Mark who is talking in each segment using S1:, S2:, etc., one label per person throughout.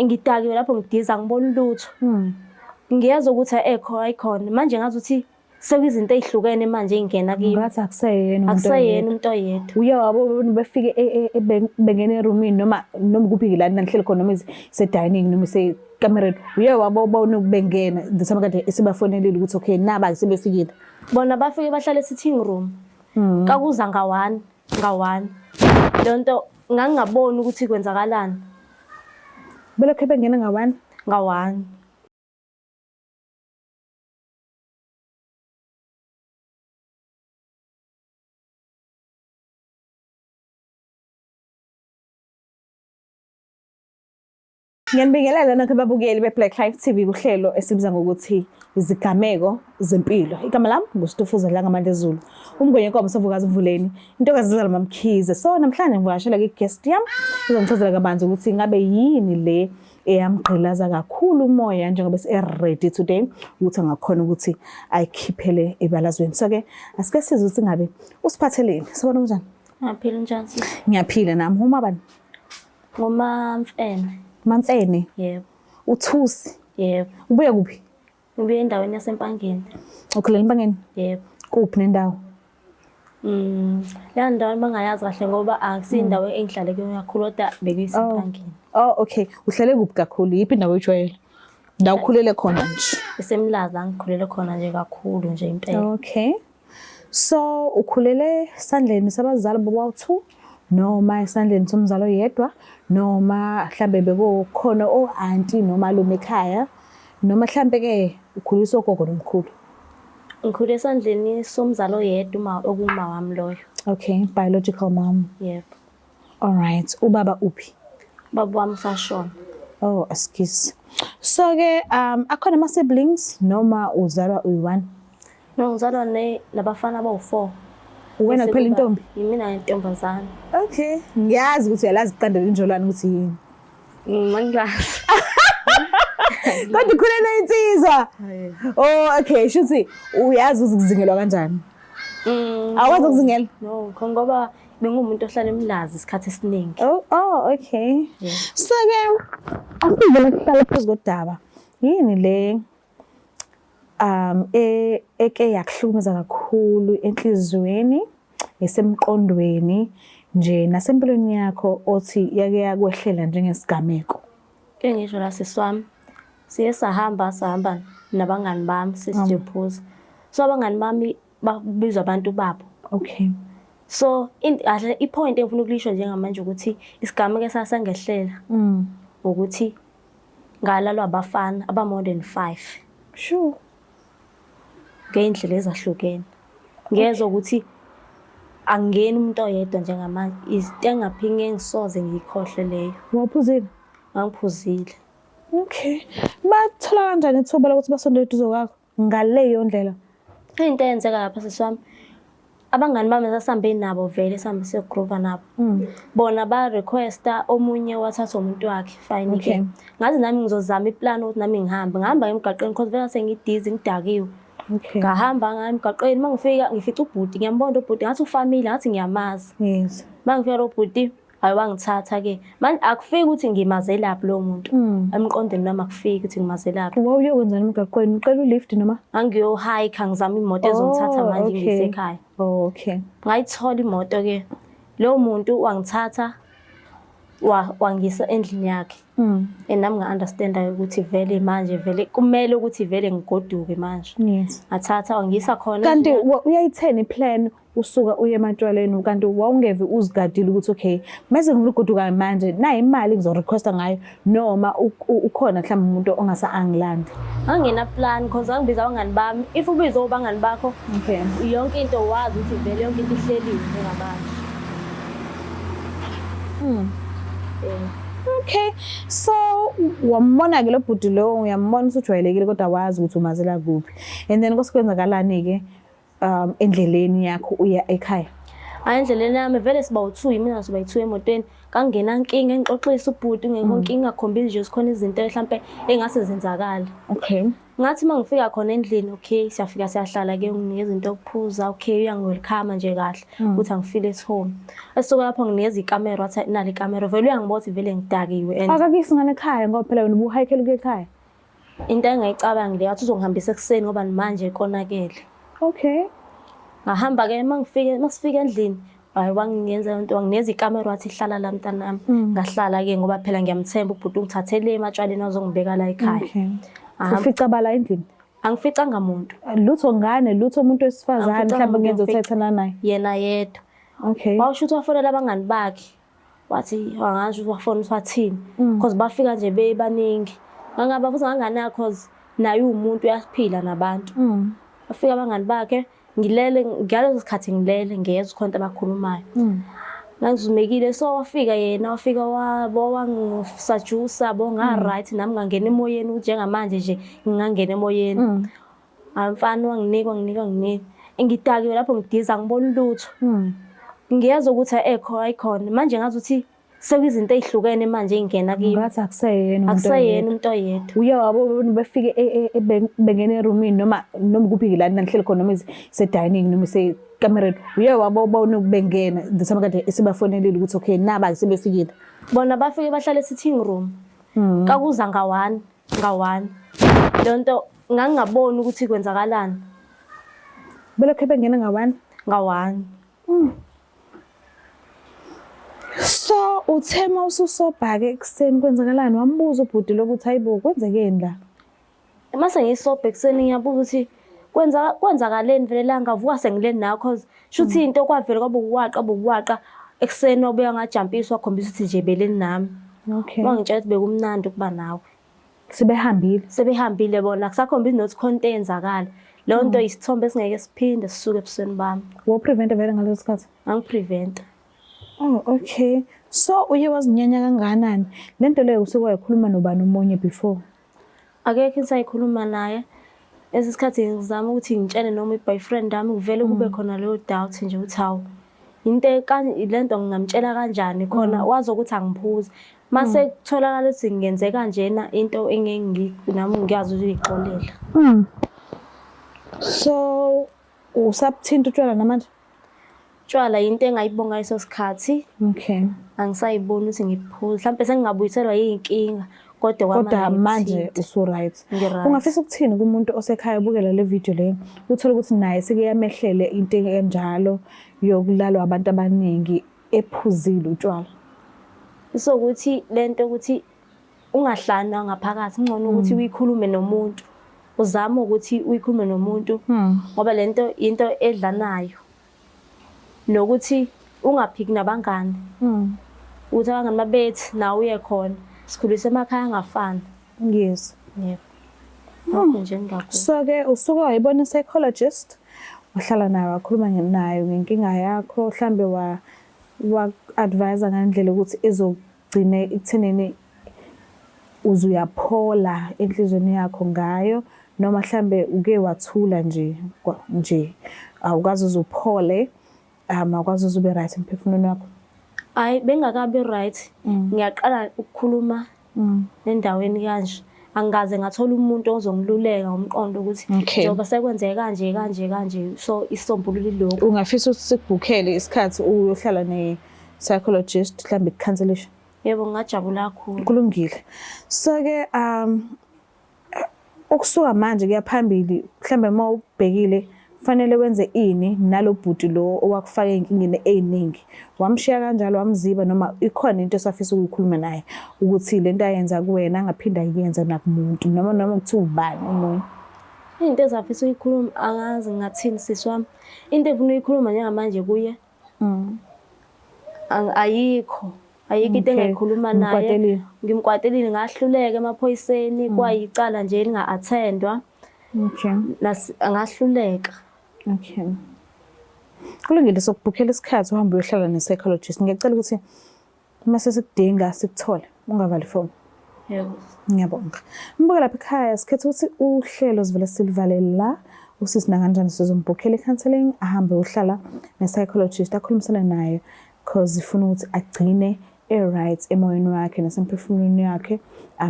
S1: ngidakiwe lapho ngidiza ngibona lutho. Ngiyazi ukuthi ayikhona manje ngazi ukuthi sekuyizinto ezihlukene manje ingena kimi.
S2: Ngathi akuseyena
S1: umuntu oyedwa.
S2: Uye wabo befike bengene eroomini noma kuphi la nihleli khona noma dining noma kamereni. Uye wabo bona bengena ngisama kade esibafonelile ukuthi okay naba sebefikile.
S1: Bona bafike bahlale sitting room. Kakuza nga1. Lonto ngangingaboni ukuthi kwenzakalani.
S2: Belokhe bengena
S1: nga1.
S2: Ngiyanibingelela nonke ababukeli beBlack Life TV kuhlelo esibiza ngokuthi izigameko zempilo. Igama lami nguStufuza la ngamandla ezulu. Umngwenye inkomo sovukazi Mvuleni. Intokazi zala Mamkhize. So namhlanje ngivakashela ku-guest yami. Uzongichazela kabanzi ukuthi ngabe yini le eyamgqilaza kakhulu umoya njengoba ready today ukuthi angakhona ukuthi ayikhiphele ebalazweni. So ke asike sizwe ukuthi ngabe usiphatheleni. Sibona kanjani?
S1: Ngiyaphila njani sisi?
S2: Ngiyaphila nami. Uma bani?
S1: NgoMamfene.
S2: Mamfene?
S1: Yebo.
S2: Uthusi?
S1: Yebo.
S2: Ubuya kuphi?
S1: Ngibuye endaweni yaseMpangeni.
S2: Ukhulela eMpangeni?
S1: Yebo.
S2: Kuphi nendawo?
S1: La ndawo bangayazi kahle ngoba akusindawo engihlale kuyo kakhulu kodwa bekuyiseMpangeni.
S2: Oh okay. Uhlele kuphi kakhulu? Yiphi indawo oyijwayele? La ukhulele khona nje.
S1: Esemlaza ngikhulele khona nje kakhulu nje impela.
S2: Okay. So ukhulele sandleni sabazali bobawu2 noma esandleni somzalo yedwa noma mhlambe bekukhona auntie noma lume ekhaya noma mhlambe ke ukhuliswa gogo nomkhulu?
S1: Ngikhule esandleni somzalo yedwa okuma wami loyo.
S2: Okay, biological mom.
S1: Yebo.
S2: All right. Ubaba uphi?
S1: Baba wami usashona.
S2: Oh, excuse. So ke akhona ama siblings noma uzalwa uyi1?
S1: No, ngizalwa nabafana abawu4.
S2: Wena kuphela intombi?
S1: Yimina intombazana.
S2: Okay. Ngiyazi ukuthi uyalazi iqandela injolwane ukuthi yini.
S1: Mangilazi.
S2: Kodwa ukhulela insizwa. Oh, okay. Shuthi uyazi ukuzingelwa kanjani? Awazi ukuzingela?
S1: No, ngoba bengumuntu ohlala emlazi isikhathi esiningi.
S2: Oh, okay. So ke asivele kuhlala phezu kodaba. Yini le eke yakuhlukumeza kakhulu enhlizweni esemqondweni nje nasempilweni yakho othi yake yakwehlela njengesigameko?
S1: Ke ngisho la siswami siye sahamba nabangani bami sisijephuza. So abangani bami babizwa abantu babo.
S2: Okay.
S1: So ipoint engifuna ukulisho njengamanje ukuthi isigameko esasangehlela ukuthi ngalalwa abafana more than 5.
S2: Sure.
S1: Ngeindlela ezahlukene. Ngiyezwa ukuthi angeni umuntu oyedwa njengamanje izinto engaphinge ngisoze ngikhohle leyo.
S2: Waphuzile?
S1: Angiphuzile.
S2: Okay. Bathola kanjani ithuba lokuthi basondele eduze kwakho ngaleyo ndlela?
S1: Into eyenzeka lapha siswami abangani bami sasambe nabo vele sambe segroova nabo. Bona ba requesta omunye wathatha umuntu wakhe fine ke. Ngazi nami ngizozama iplan ukuthi nami ngihamba emgaqweni because vele sengidizi ngidakiwe.
S2: Okay.
S1: Ngahamba emgaqweni mangifika ngifica ubhuti ngiyambona ubhuti ngathi ufamily ngathi ngiyamazi.
S2: Yes.
S1: Mangifika lo bhuti ayiwangithatha ke. Manje akufiki ukuthi ngimazelaphi lo muntu. Emqondweni nami akufiki ukuthi ngimazelaphi.
S2: Wawuyokwenzani emgaqweni? Ucela ulift noma?
S1: Angiyo hike ngizama imoto ezongithatha manje ngisekhaya.
S2: Oh, okay.
S1: Ngayithola imoto ke. Lo muntu wangithatha wangisa endlini yakhe. Nami nga-understand ukuthi vele manje vele kumele ukuthi vele ngigoduke manje.
S2: Yes.
S1: Athatha wangisa khona.
S2: Kanti uyayithena iplan usuka uye ematshwaleni kanti wawungeve uzigadile ukuthi okay mase ngigoduka manje nayi imali ngizorequesta ngayo noma ukhona mhlawumbe umuntu ongasa angilandi?
S1: Angena plan because angibiza abangani bami. If ubiza obangani bakho
S2: okay
S1: yonke into wazi ukuthi vele yonke into ihleliwe njengabanje.
S2: Okay, so wambona ke lo bhuti lo uyambona ukuthi ujwayelekile kodwa wazi ukuthi umazela kuphi and then kosekwenzakalani ke endleleni yakho uya ekhaya?
S1: Endleleni yami vele siba u2 mina siba u2 emotweni kangena inkinga engixoxisa ubhuti ngekho inkinga akhombile nje sikhona izinto mhlambe engase zenzakala.
S2: Okay.
S1: Ngathi mangifika khona endlini okay siyafika siyahlala ke nginikeza into yokuphuza okay uyangwelcome nje kahle ukuthi angifeel at home. Esuka lapho nginikeza ikamera wathi nali ikamera vele uyangibona vele ngidakiwe and
S2: akakisingane ekhaya ngoba phela wena ubuhayikela ukuya ekhaya.
S1: into engayicabanga le yathi uzongihambisa ekseni ngoba manje konakele.
S2: Okay.
S1: Ngahamba ke masifika endlini hayi wangenza into wangineza ikamera wathi ihlala la mntanami ngahlala ke ngoba phela ngiyamthemba ubhuti ungithathele ematshwaleni azongibeka la ekhaya.
S2: Okay. Ufica bala endlini?
S1: Angificanga umuntu.
S2: Lutho ngane, lutho umuntu wesifazane mhlawumbe ngenza uthethana naye.
S1: Yena yedwa.
S2: Okay.
S1: Washutha wafonela abangani bakhe. Wathi wangasho wafona wathini because bafika nje bebaningi. Ngangaba futhi ngangana cause naye umuntu uyaphila nabantu. Bafika abangani bakhe ngilele ngalezo sikhathi ngilele ngiyeza ukhonto abakhulumayo. Ngizumekile so wafika yena wafika wangisajusa bonga right nami ngangena emoyeni njengamanje nje ngingangena emoyeni. Amfana wanginika engidakiwe lapho ngidiza ngibona lutho. Ngiyazi ukuthi ayikhona manje ngazi ukuthi sekuyizinto ezihlukene manje ingena kimi.
S2: Ngathi akuseyena
S1: umuntu oyedwa.
S2: Uye wabo befike bengena eroomini noma kuphi la nihleli khona noma ise dining noma ise kamereni. Uye wabo bona bengena ngisama kade esibafonelile ukuthi okay naba sebefikile.
S1: Bona bafike bahlala e-sitting room. Kakuza nga1. Lonto ngangingaboni ukuthi kwenzakalani.
S2: Belokhe bengena nga1. So uthema ususobhaka ekseni kwenzakalani wambuza ubhuti lokuthi hayibo kwenzekeni la.
S1: Mase ngisobha ekseni ngiyabuza ukuthi kwenzakaleni vele la ngavuka sengileni nayo cause shuthi into kwavela kwabuwaqa ekseni obuya ngajampiswa khombisa ukuthi nje beleni nami.
S2: Okay.
S1: Wangitshela ukuthi bekumnandi ukuba nawe. Sebehambile bona kusakhombiza nokuthi konke enzakala. Lo nto isithombe esingeke siphinde sisuke ebusweni bami.
S2: Wo prevent vele ngaleso sikhathi?
S1: Angiprevent.
S2: Oh okay. So uye wazinyanya kangakanani? Lento leyo usekwayikhuluma nobani umonye before?
S1: Akekho engisayikhuluma naye. Esikhathi ngizama ukuthi ngitshele noma iboyfriend wami kuvele kube khona leyo doubt nje ukuthi hawu into lento ngingamtshela kanjani khona wazi ukuthi angiphuzi. Mase kutholakala ukuthi ngenze kanjena into nami ngiyazi ukuyixolela.
S2: So usabuthinta utshwala namanje?
S1: Tshwala into engayibonga leso sikhathi.
S2: Okay.
S1: Angisayiboni ukuthi ngiphuza. Mhlawumbe sengingabuyiselwa yinkinga
S2: kodwa manje usu right. Ungafisa ukuthini kumuntu osekhaya ubukela le video le uthola ukuthi naye seke yamehlele into enjalo yokulalwa abantu abaningi ephuzile utshwala.
S1: Ukuthi lento ukuthi ungahlana ngaphakathi ngcono ukuthi uyikhulume nomuntu. Uzama ukuthi uyikhulume nomuntu ngoba lento into edlanayo. Nokuthi ungaphiki nabangani. Uthi abangani babethi nawe uye khona. Sikhulisa emakhaya angafani.
S2: Yes.
S1: Yebo. Nje ngakho.
S2: So ke usuke wayibona psychologist uhlala naye wakhuluma nayo ngenkinga yakho mhlambe wa advise ngandlela ukuthi ezogcine ekuthenini uzuyaphola enhlizweni yakho ngayo noma mhlambe uke wathula nje awukazi uzuphole awukazi uzube right emphefumulweni wakho.
S1: Hayi bengakabi right. Ngiyaqala ukukhuluma endaweni kanje. Angaze ngathola umuntu ozongiluleka ngomqondo ukuthi njengoba sekwenzeka kanje so isombululo lokho.
S2: Ungafisa ukuthi sikubhukhele isikhathi uyohlala ne psychologist mhlambe icancellation?
S1: Yebo ngajabula kakhulu.
S2: Kulungile. So ke ukusuka manje kuyaphambili mhlambe mawubhekile fanele wenze ini nalobhuti lo owakufaka inkingeni eziningi wamshiya kanjalo wamziba noma ikhona into esafisa ukukhuluma naye ukuthi lento ayenza kuwena angaphinda ayenza nakumuntu noma kuthi ubani umuntu
S1: into ezafisa ukuyikhuluma angazi ngathini sisi wami into efuna ukuyikhuluma njengamanje kuye ayikho into engayikhuluma naye ngimkwatelile ngahluleka emaphoyiseni kwayicala nje linga-attendwa ngahluleka.
S2: Okay. Kulungile sokubhukhela isikhathi uhambe uyohlala ne-psychologist. Ngiyacela ukuthi mase sikudinga sikuthole ungavali phone.
S1: Yebo.
S2: Ngiyabonga. Mbuka lapha ekhaya sikhetha ukuthi uhlelo sivele silivalele la usisina kanjani sizombhukhela i-counselling ahambe uhlala ne-psychologist akhulumisana naye because ifuna ukuthi agcine right emoyeni wakhe nasemphefumulweni yakhe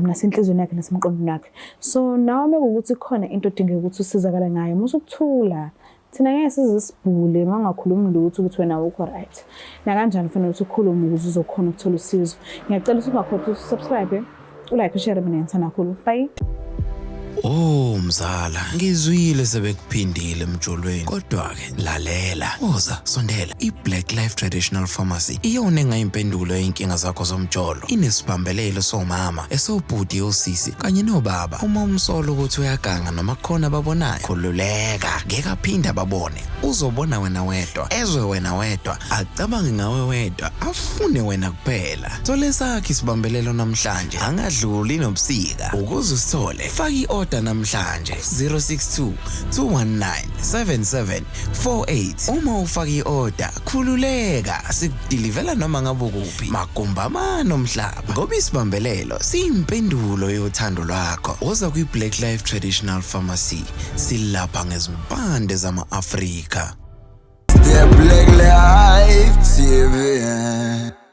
S2: nasenhlizweni yakhe nasemqondweni wakhe. So nawe mekuwukuthi khona into odingeka ukuthi usizakale ngayo musu ukuthula. Thina ngeke sizisibhule mangakhulumi lutho ukuthi wena awukho right. Na kanjani kufanele ukuthi ukhulume ukuze uzokhona ukuthola usizo. Ngiyacela ukuthi ungakhohlwa ukusubscribe, ulike, ushare mina ngithanda kakhulu. Bye.
S3: Oh mzala, ngizwile sebekuphindile emjolweni. Kodwa-ke lalela, woza sondela. I-Black Life Traditional Pharmacy iyona engayimpendulo yey'nkinga zakho zomjolo. Inesibambelelo somama, esobhuti osisi kanye nobaba. Uma umsolo ukuthi uyaganga noma kukhona ababonayo, khululeka, ngeke aphinde ababone. Uzobona wena wedwa, ezwe wena wedwa, acabange ngawe wedwa, afune wena kuphela. Thole sakhe isibambelelo namhlanje, angadluli nobusika. Ukuze usithole, faka i-order namhlanje 062 219 7748. Uma ufaka i-order, khululeka, sikudilivela noma ngabe kuphi, Magumbama nomhlaba. Ngoba isibambelelo siyimpendulo yothando lwakho. Woza kwi-Black Life Traditional Pharmacy, silapha ngezimpande zama-Afrika.
S4: The Black Life TV.